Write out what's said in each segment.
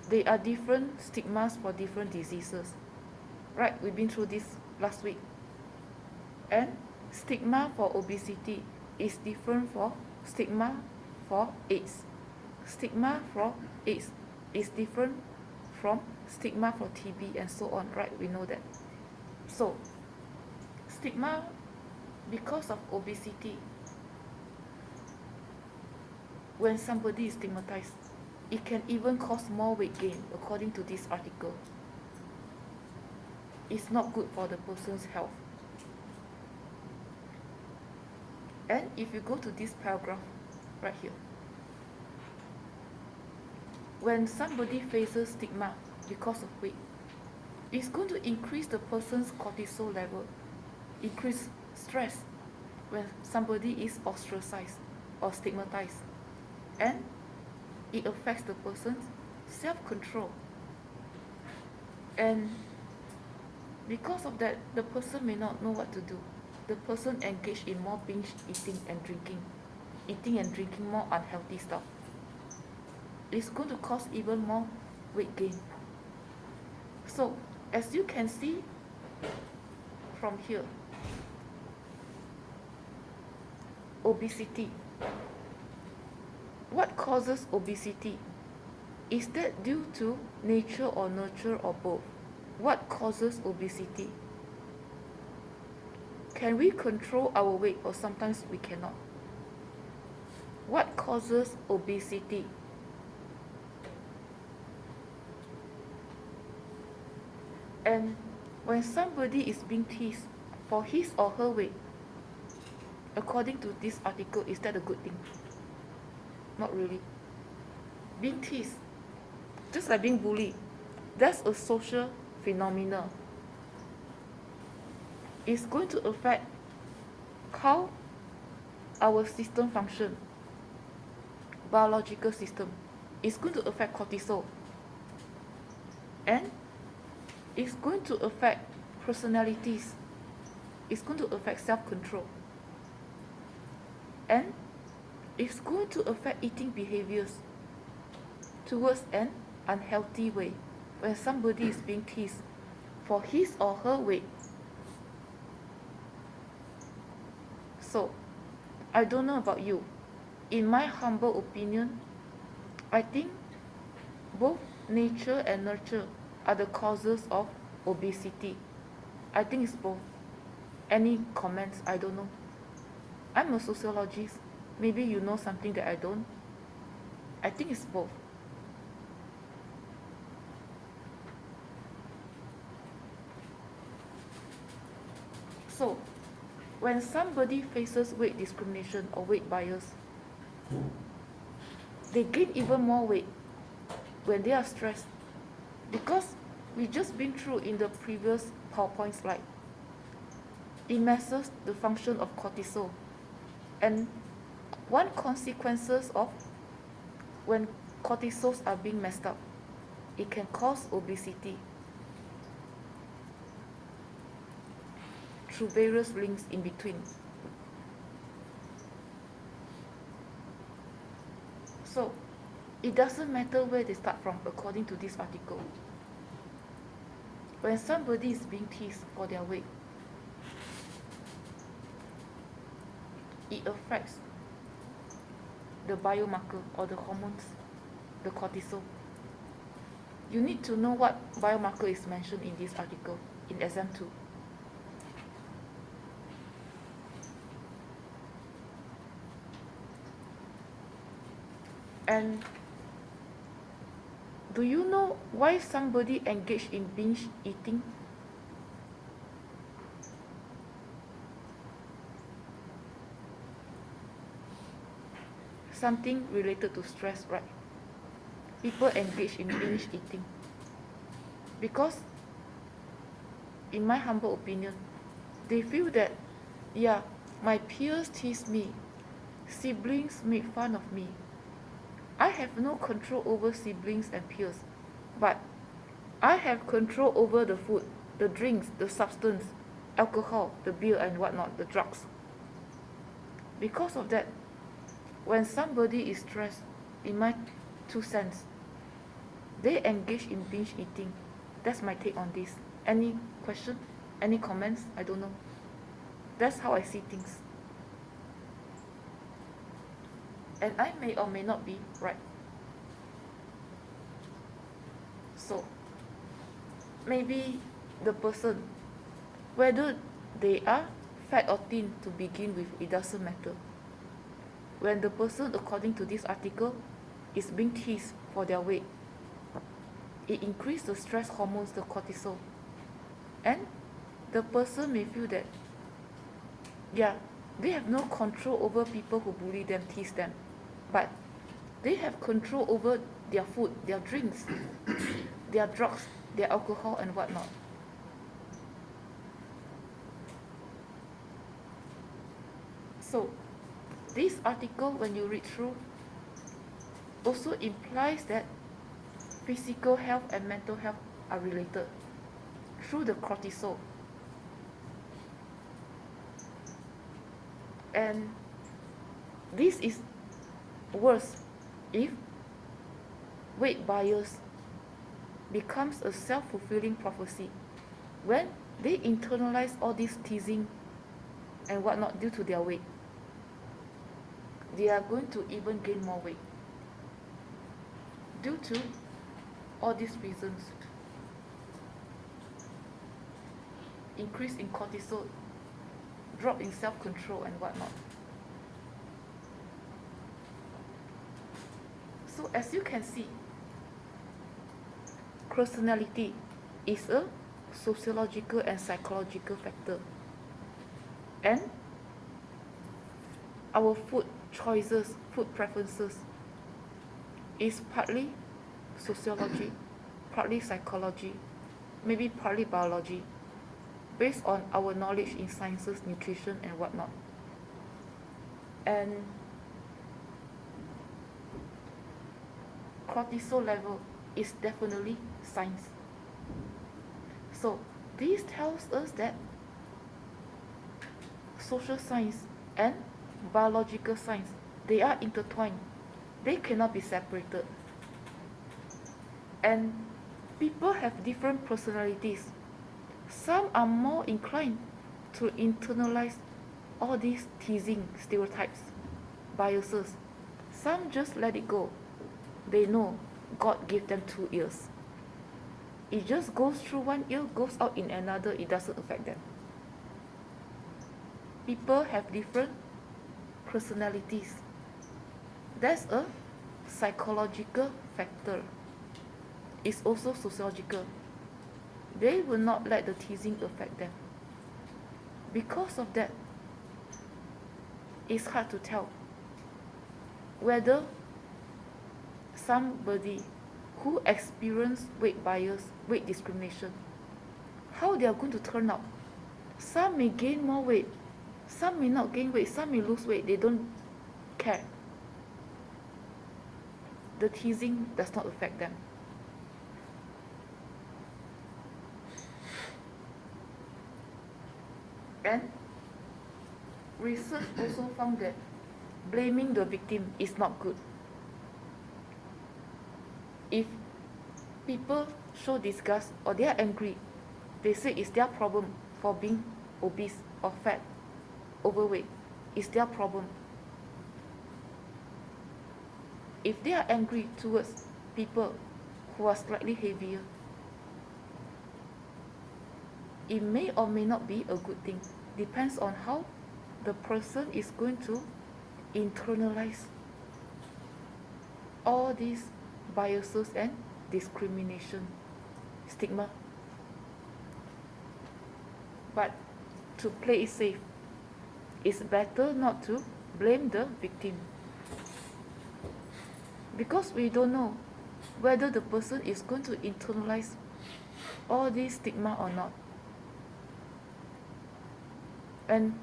There are different stigmas for different diseases. Right, we've been through this last week. And stigma for obesity is different for stigma for AIDS. Stigma for AIDS is different from stigma for TB and so on, right? We know that. So, stigma because of obesity, when somebody is stigmatized, it can even cause more weight gain, according to this article. It's not good for the person's health. And if you go to this paragraph right here, when somebody faces stigma because of weight, it's going to increase the person's cortisol level, increase stress when somebody is ostracized or stigmatized, and it affects the person's self-control. And because of that, the person may not know what to do. The person engaged in more binge eating and drinking more unhealthy stuff. It's going to cause even more weight gain. So, as you can see from here, obesity. What causes obesity? Is that due to nature or nurture or both? What causes obesity? Can we control our weight or sometimes we cannot? What causes obesity? And when somebody is being teased for his or her weight, according to this article, is that a good thing? Not really. Being teased, just like being bullied, that's a social phenomenon. It's going to affect how our system function, biological system. It's going to affect cortisol. And it's going to affect personalities. It's going to affect self-control. And it's going to affect eating behaviors towards an unhealthy way when somebody is being teased for his or her weight. So, I don't know about you. In my humble opinion, I think both nature and nurture are the causes of obesity. I think it's both. Any comments? I don't know. I'm a sociologist. Maybe you know something that I don't. I think it's both. So, when somebody faces weight discrimination or weight bias, they gain even more weight when they are stressed. Because we just been through in the previous PowerPoint slide, it messes the function of cortisol. And one consequences of when cortisols are being messed up, it can cause obesity through various links in between. So, it doesn't matter where they start from, according to this article. When somebody is being teased for their weight, it affects the biomarker or the hormones, the cortisol. You need to know what biomarker is mentioned in this article in exam 2. And do you know why somebody engaged in binge eating? Something related to stress, right? People engage in binge eating because, in my humble opinion, they feel that, yeah, my peers tease me, siblings make fun of me. I have no control over siblings and peers, but I have control over the food, the drinks, the substance, alcohol, the beer and whatnot, the drugs. Because of that, when somebody is stressed, in my 2 cents, they engage in binge eating. That's my take on this. Any question? Any comments? I don't know. That's how I see things. And I may or may not be right. So, maybe the person, whether they are fat or thin to begin with, it doesn't matter. When the person, according to this article, is being teased for their weight, it increases the stress hormones, the cortisol. And the person may feel that, yeah, they have no control over people who bully them, tease them. But they have control over their food, their drinks, their drugs, their alcohol, and whatnot. So, this article, when you read through, also implies that physical health and mental health are related through the cortisol. And this is worse if weight bias becomes a self-fulfilling prophecy. When they internalize all this teasing and whatnot due to their weight, they are going to even gain more weight due to all these reasons. Increase in cortisol, drop in self-control and whatnot. So as you can see, personality is a sociological and psychological factor. And our food choices, food preferences is partly sociology, partly psychology, maybe partly biology, based on our knowledge in sciences, nutrition, and whatnot. And cortisol level is definitely science. So this tells us that social science and biological science, they are intertwined. They cannot be separated. And people have different personalities. Some are more inclined to internalize all these teasing stereotypes, biases. Some just let it go. They know God gave them 2 ears. It just goes through one ear, goes out in another, it doesn't affect them. People have different personalities. That's a psychological factor. It's also sociological. They will not let the teasing affect them. Because of that, it's hard to tell whether somebody who experience weight bias, weight discrimination, how they are going to turn out. Some may gain more weight, some may not gain weight, some may lose weight, they don't care. The teasing does not affect them. And research also found that blaming the victim is not good. If people show disgust or they are angry, they say it's their problem for being obese or fat, overweight. It's their problem. If they are angry towards people who are slightly heavier, it may or may not be a good thing. Depends on how the person is going to internalize all these biases and discrimination, stigma. But to play it safe, it's better not to blame the victim, because we don't know whether the person is going to internalize all these stigma or not. And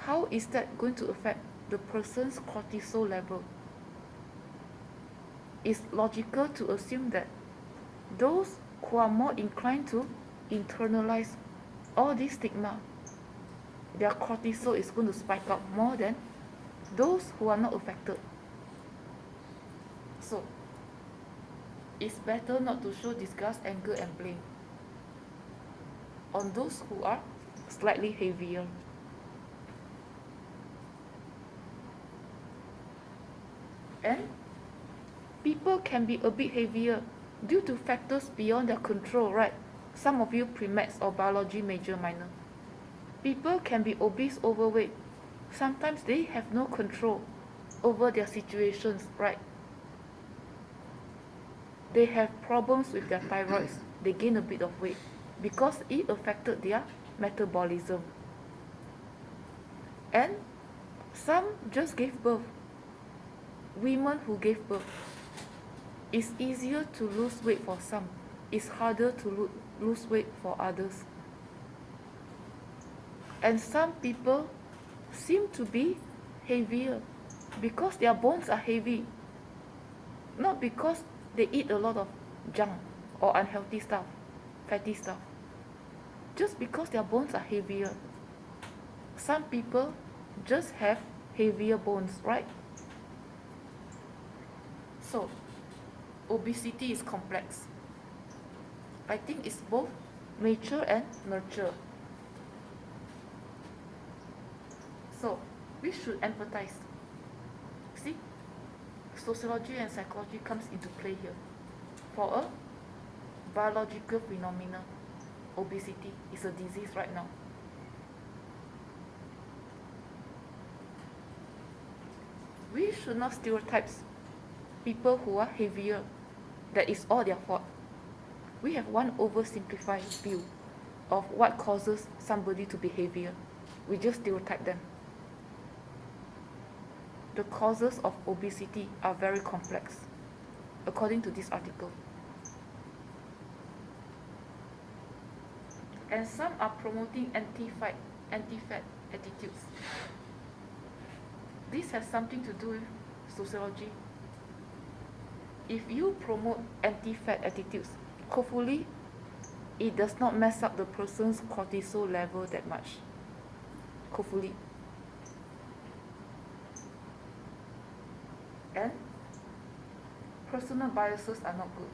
how is that going to affect the person's cortisol level? It's logical to assume that those who are more inclined to internalize all this stigma, their cortisol is going to spike up more than those who are not affected. So, it's better not to show disgust, anger, and blame on those who are slightly heavier. And people can be a bit heavier due to factors beyond their control, right? Some of you pre-meds or biology major minor. People can be obese, overweight. Sometimes they have no control over their situations, right? They have problems with their thyroids. They gain a bit of weight because it affected their metabolism. And some just gave birth. Women who gave birth. It's easier to lose weight for some. It's harder to lose weight for others. And some people seem to be heavier because their bones are heavy. Not because they eat a lot of junk or unhealthy stuff, fatty stuff. Just because their bones are heavier. Some people just have heavier bones, right? So, obesity is complex. I think it's both nature and nurture. So, we should empathize. See, sociology and psychology comes into play here. For a biological phenomenon, obesity is a disease right now. We should not stereotype people who are heavier, that is all their fault. We have one oversimplified view of what causes somebody to be heavier. We just stereotype them. The causes of obesity are very complex, according to this article. And some are promoting anti-fat attitudes. This has something to do with sociology. If you promote anti-fat attitudes, hopefully it does not mess up the person's cortisol level that much. Hopefully. And personal biases are not good.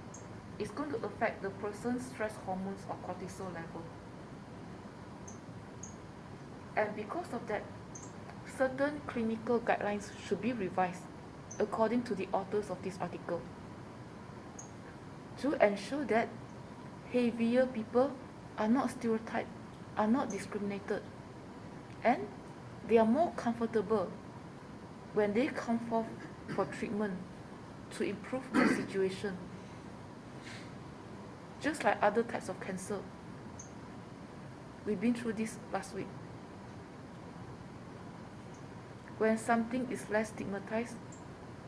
It's going to affect the person's stress hormones or cortisol level. And because of that, certain clinical guidelines should be revised according to the authors of this article to ensure that heavier people are not stereotyped, are not discriminated, and they are more comfortable when they come forth for treatment to improve their situation. Just like other types of cancer. We've been through this last week. When something is less stigmatized,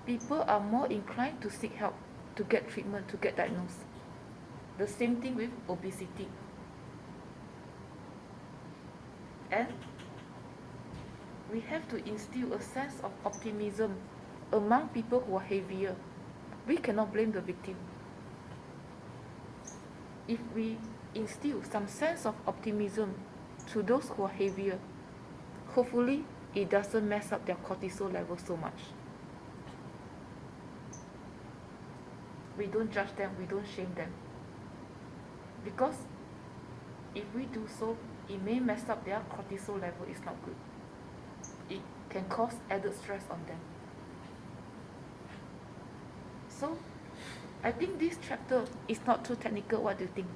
people are more inclined to seek help, to get treatment, to get diagnosed. The same thing with obesity. And we have to instill a sense of optimism among people who are heavier. We cannot blame the victim. If we instill some sense of optimism to those who are heavier, hopefully it doesn't mess up their cortisol level so much. We don't judge them, we don't shame them. Because if we do so, it may mess up their cortisol level. It's not good. It can cause added stress on them. So, I think this chapter is not too technical. What do you think?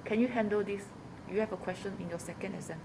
Can you handle this? You have a question in your second exam.